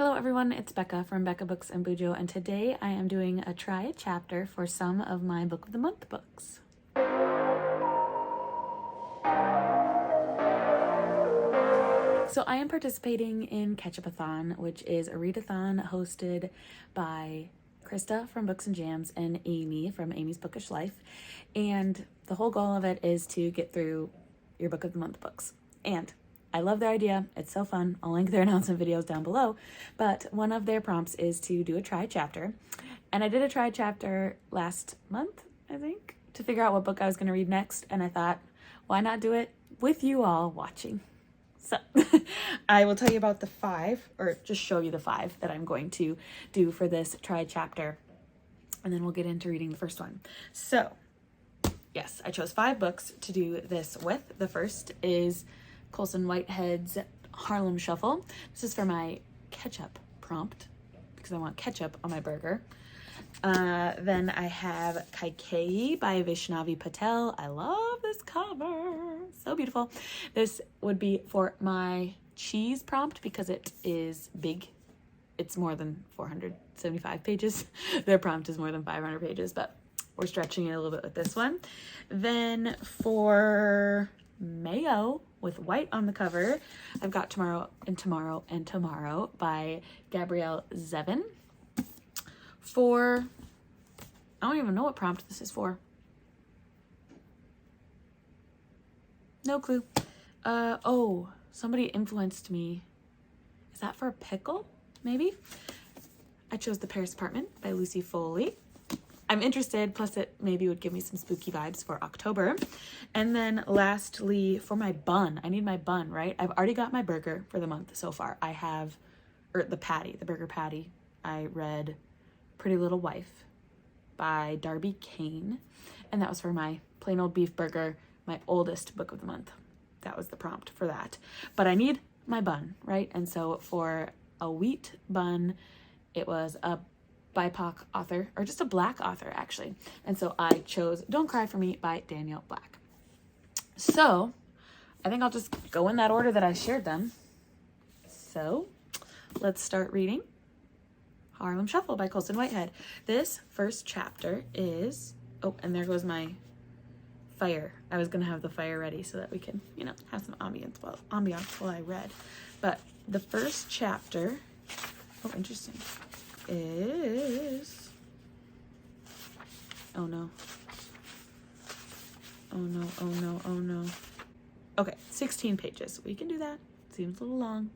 Hello everyone, it's Becca from Becca Books and Bujo, and today I am doing a try a chapter for some of my Book of the Month books. So I am participating in Catch-Up-A-Thon, which is a readathon hosted by Krista from Books and Jams and Amy from Amy's Bookish Life. And the whole goal of it is to get through your Book of the Month books. And I love their idea. It's so fun. I'll link their announcement videos down below. But one of their prompts is to do a try chapter. And I did a try chapter last month, I think, to figure out what book I was going to read next. And I thought, why not do it with you all watching? So I will tell you about the 5, or just show you the 5 that I'm going to do for this try chapter. And then we'll get into reading the first one. So yes, I chose 5 books to do this with. The first is Colson Whitehead's Harlem Shuffle. This is for my ketchup prompt because I want ketchup on my burger. Then I have Kaikeyi by Vaishnavi Patel. I love this cover. So beautiful. This would be for my cheese prompt because it is big. It's more than 475 pages. Their prompt is more than 500 pages, but we're stretching it a little bit with this one. Then for Mayo with white on the cover, I've got Tomorrow and Tomorrow and Tomorrow by Gabrielle Zevin. For, I don't even know what prompt this is for. No clue. Oh, somebody influenced me. Is that for a pickle? Maybe? I chose The Paris Apartment by Lucy Foley. I'm interested, plus it maybe would give me some spooky vibes for October. And then lastly, for my bun, I need my bun, right? I've already got my burger for the month so far. I have, or the patty, the burger patty. I read Pretty Little Wife by Darby Kane. And that was for my plain old beef burger, my oldest book of the month. That was the prompt for that. But I need my bun, right? And so for a wheat bun, it was a BIPOC author, or just a Black author actually. And so I chose Don't Cry For Me by Daniel Black. So I think I'll just go in that order that I shared them. So let's start reading Harlem Shuffle by Colson Whitehead. This first chapter is, oh, and there goes my fire. I was gonna have the fire ready so that we can, have some ambiance while I read. But the first chapter, oh, interesting, is, oh no, oh no, oh no, oh no. Okay, 16 pages. We can do that. Seems a little long,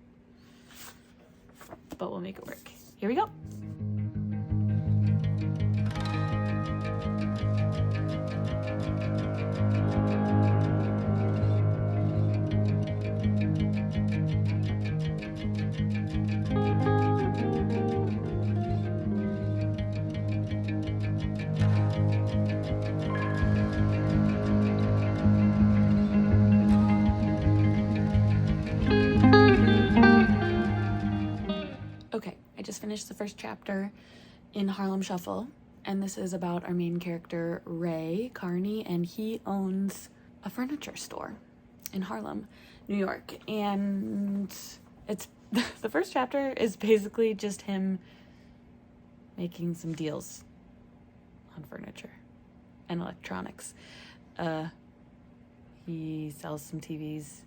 but we'll make it work. Here we go. Okay, I just finished the first chapter in Harlem Shuffle, and this is about our main character, Ray Carney, and he owns a furniture store in Harlem, New York. And it's the first chapter is basically just him making some deals on furniture and electronics. He sells some TVs,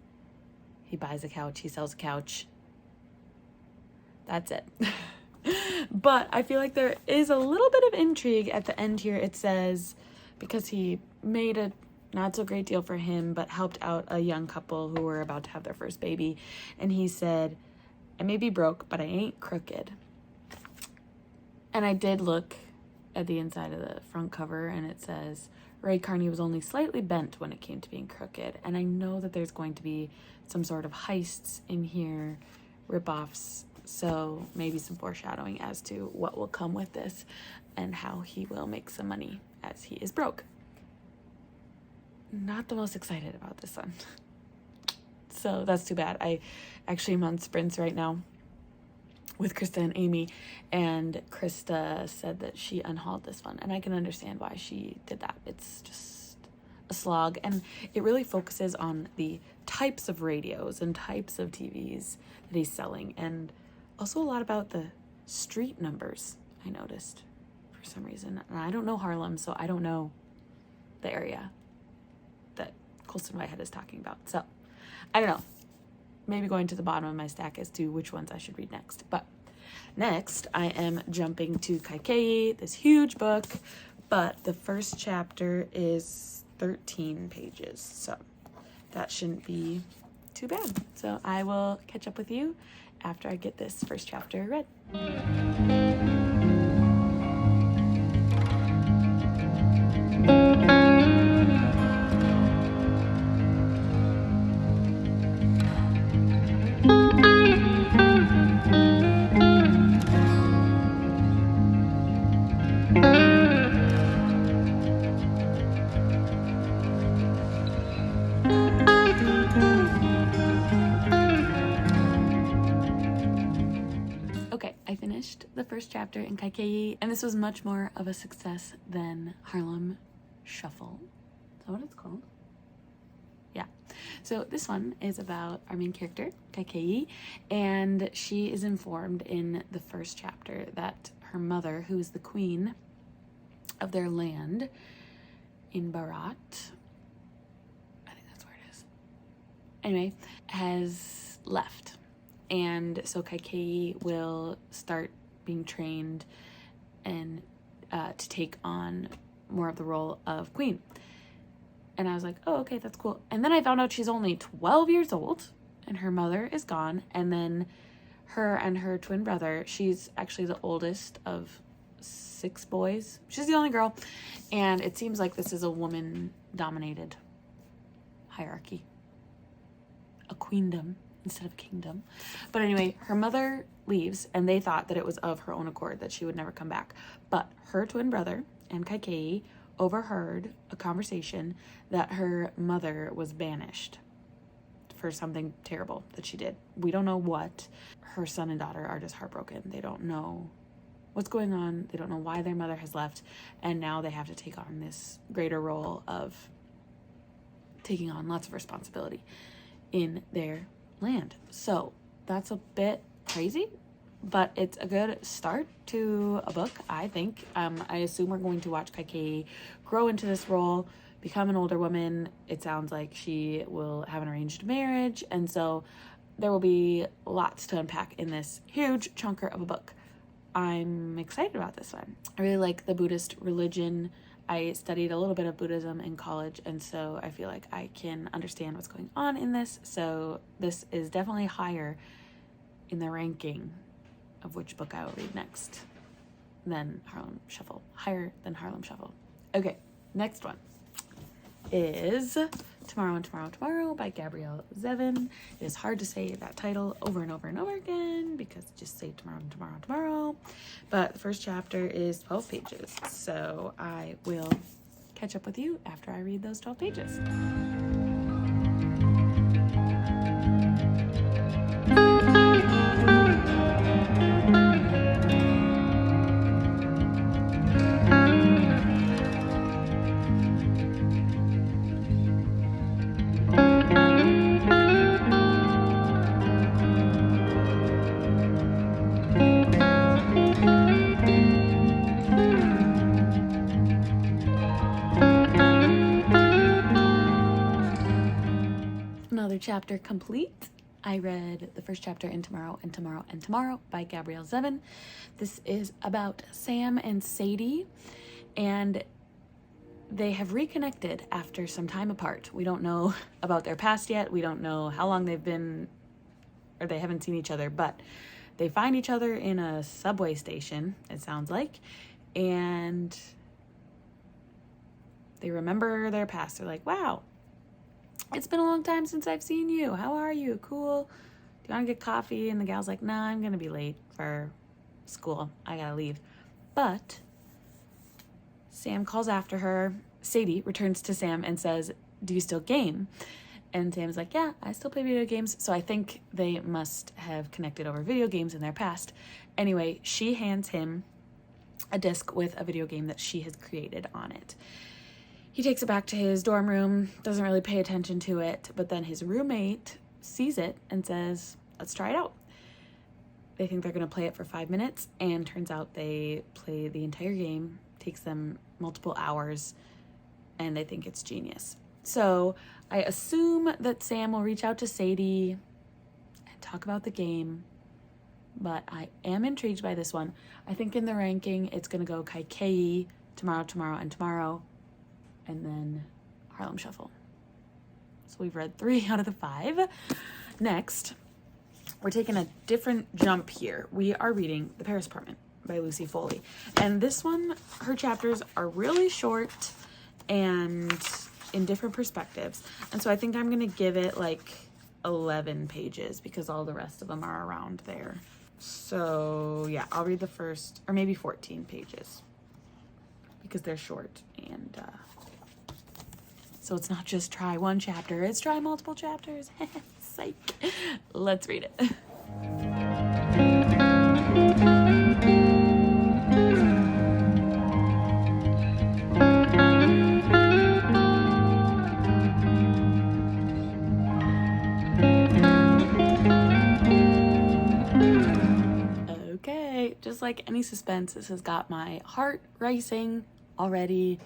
he buys a couch, he sells a couch. That's it. But I feel like there is a little bit of intrigue at the end here. It says, because he made a not so great deal for him, but helped out a young couple who were about to have their first baby. And he said, I may be broke, but I ain't crooked. And I did look at the inside of the front cover, and it says, Ray Carney was only slightly bent when it came to being crooked. And I know that there's going to be some sort of heists in here, ripoffs. So maybe some foreshadowing as to what will come with this and how he will make some money as he is broke. Not the most excited about this one. So that's too bad. I actually am on sprints right now with Krista and Amy, and Krista said that she unhauled this one, and I can understand why she did that. It's just a slog, and it really focuses on the types of radios and types of TVs that he's selling, and Also a lot about the street numbers, I noticed for some reason. And I don't know Harlem, so I don't know the area that Colston Whitehead is talking about. So I don't know. Maybe going to the bottom of my stack as to which ones I should read next. But next, I am jumping to Kaikeyi, this huge book, but the first chapter is 13 pages, so that shouldn't be too bad. So I will catch up with you after I get this first chapter read. Okay, I finished the first chapter in Kaikeyi, and this was much more of a success than Harlem Shuffle. Is that what it's called? Yeah. So this one is about our main character, Kaikeyi, and she is informed in the first chapter that her mother, who is the queen of their land in Barat, I think that's where it is, anyway, has left. And so Kaikeyi will start being trained and to take on more of the role of queen. And I was like, oh, okay, that's cool. And then I found out she's only 12 years old and her mother is gone. And then her and her twin brother, she's actually the oldest of 6 boys. She's the only girl. And it seems like this is a woman-dominated hierarchy, a queendom instead of a kingdom. But anyway, her mother leaves and they thought that it was of her own accord, that she would never come back. But her twin brother and Kaikeyi overheard a conversation that her mother was banished for something terrible that she did. We don't know what. Her son and daughter are just heartbroken. They don't know what's going on. They don't know why their mother has left. And now they have to take on this greater role of taking on lots of responsibility in their land. So that's a bit crazy, but it's a good start to a book, I think. I assume we're going to watch Kaikeyi grow into this role, become an older woman. It sounds like she will have an arranged marriage, and so there will be lots to unpack in this huge chunker of a book. I'm excited about this one. I really like the Buddhist religion. I studied a little bit of Buddhism in college, and so I feel like I can understand what's going on in this. So this is definitely higher in the ranking of which book I will read next than Harlem Shuffle. Higher than Harlem Shuffle. Okay, next one is Tomorrow and Tomorrow and Tomorrow by Gabrielle Zevin. It is hard to say that title over and over and over again because just say Tomorrow and Tomorrow and Tomorrow. But the first chapter is 12 pages. So I will catch up with you after I read those 12 pages. Another chapter complete. I read the first chapter in Tomorrow and Tomorrow and Tomorrow by Gabrielle Zevin. This is about Sam and Sadie, and they have reconnected after some time apart. We don't know about their past yet. We don't know how long they've been, or they haven't seen each other, but they find each other in a subway station, it sounds like, and they remember their past. They're like, wow, it's been a long time since I've seen you. How are you? Cool. Do you want to get coffee? And the gal's like, nah, I'm going to be late for school. I got to leave. But Sam calls after her. Sadie returns to Sam and says, do you still game? And Sam's like, yeah, I still play video games. So I think they must have connected over video games in their past. Anyway, she hands him a disc with a video game that she has created on it. He takes it back to his dorm room, doesn't really pay attention to it, but then his roommate sees it and says, let's try it out. they think they're going to play it for 5 minutes, and turns out they play the entire game. Takes them multiple hours, and they think it's genius. So I assume that Sam will reach out to Sadie and talk about the game, but I am intrigued by this one. I think in the ranking, it's going to go Kaikeyi, Tomorrow, and then Harlem Shuffle. So we've read 3 out of the 5. Next, we're taking a different jump here. We are reading The Paris Apartment by Lucy Foley. And this one, her chapters are really short and in different perspectives. And so I think I'm going to give it like 11 pages because all the rest of them are around there. So yeah, I'll read the first, or maybe 14 pages because they're short. And so it's not just try one chapter, it's try multiple chapters. Psych. Let's read it. Okay, just like any suspense, this has got my heart racing already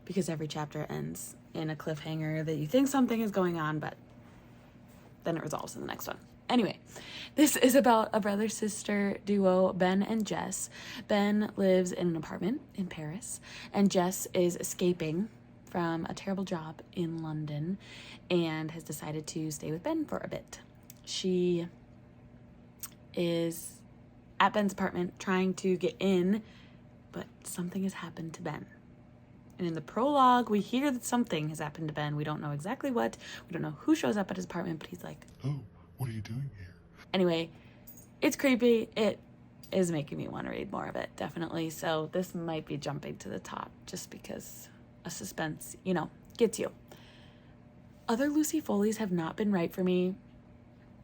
because every chapter ends in a cliffhanger that you think something is going on, but then it resolves in the next one. Anyway, this is about a brother-sister duo, Ben and Jess. Ben lives in an apartment in Paris, and Jess is escaping from a terrible job in London and has decided to stay with Ben for a bit. She is at Ben's apartment trying to get in, but something has happened to Ben. And in the prologue, we hear that something has happened to Ben. We don't know exactly what. We don't know who shows up at his apartment, but he's like, "Oh, what are you doing here?" Anyway, it's creepy. It is making me want to read more of it, definitely. So this might be jumping to the top just because a suspense, gets you. Other Lucy Foleys have not been right for me.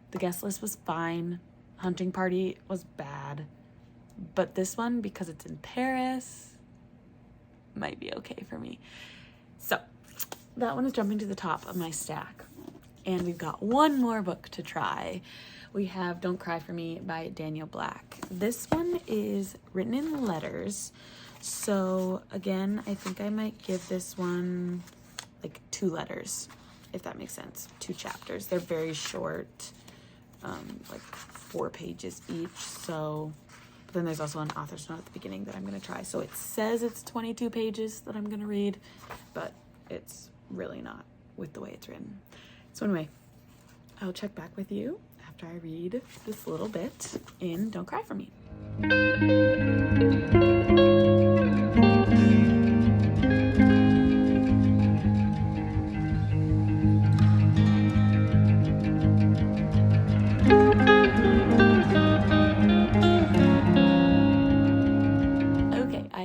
The Guest List was fine. Hunting Party was bad. But this one, because it's in Paris, might be okay for me. So that one is jumping to the top of my stack. And we've got one more book to try. We have Don't Cry for Me by Daniel Black. This one is written in letters. So again, I think I might give this one like 2 letters, if that makes sense. 2 chapters. They're very short, like 4 pages each. So but then there's also an author's note at the beginning that I'm going to try. So it says it's 22 pages that I'm going to read, but it's really not with the way it's written. So anyway, I'll check back with you after I read this little bit in Don't Cry for Me.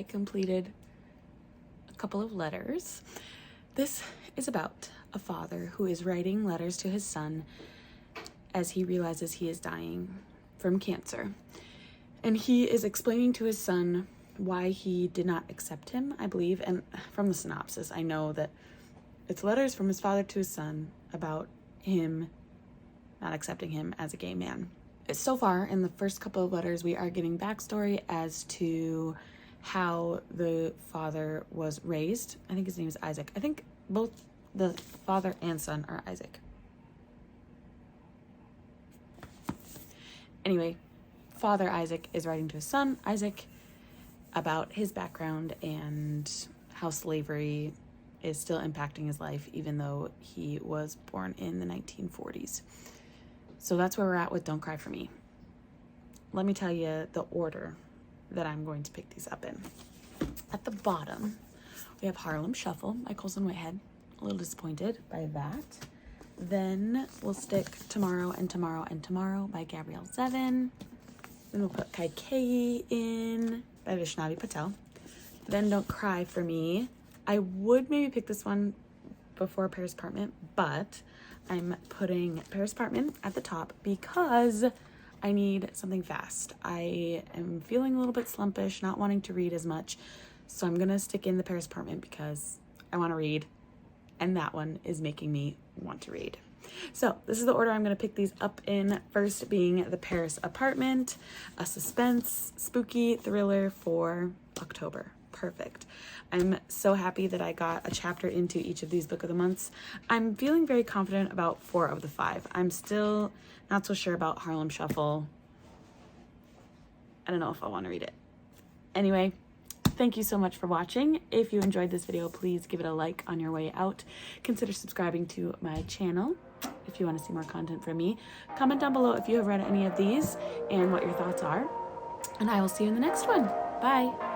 Completed a couple of letters. This is about a father who is writing letters to his son as he realizes he is dying from cancer. And he is explaining to his son why he did not accept him, I believe. And from the synopsis, I know that it's letters from his father to his son about him not accepting him as a gay man. So far, in the first couple of letters, we are getting backstory as to how the father was raised. I think his name is Isaac. I think both the father and son are Isaac. Anyway, Father Isaac is writing to his son, Isaac, about his background and how slavery is still impacting his life, even though he was born in the 1940s. So that's where we're at with Don't Cry for Me. Let me tell you the order that I'm going to pick these up in. At the bottom, we have Harlem Shuffle by Colson Whitehead. A little disappointed by that. Then we'll stick Tomorrow by Gabrielle Zevin. Then we'll put Kaikeyi in by Vaishnavi Patel. Then Don't Cry for Me. I would maybe pick this one before Paris Apartment, but I'm putting Paris Apartment at the top because I need something fast. I am feeling a little bit slumpish, not wanting to read as much. So I'm going to stick in the Paris Apartment because I want to read. And that one is making me want to read. So this is the order I'm going to pick these up in. First being The Paris Apartment, a suspense, spooky thriller for October. Perfect. I'm so happy that I got a chapter into each of these book of the months. I'm feeling very confident about 4 of the 5. I'm still not so sure about Harlem Shuffle. I don't know if I want to read it. Anyway, thank you so much for watching. If you enjoyed this video, please give it a like on your way out. Consider subscribing to my channel if you want to see more content from me. Comment down below if you have read any of these and what your thoughts are. And I will see you in the next one. Bye.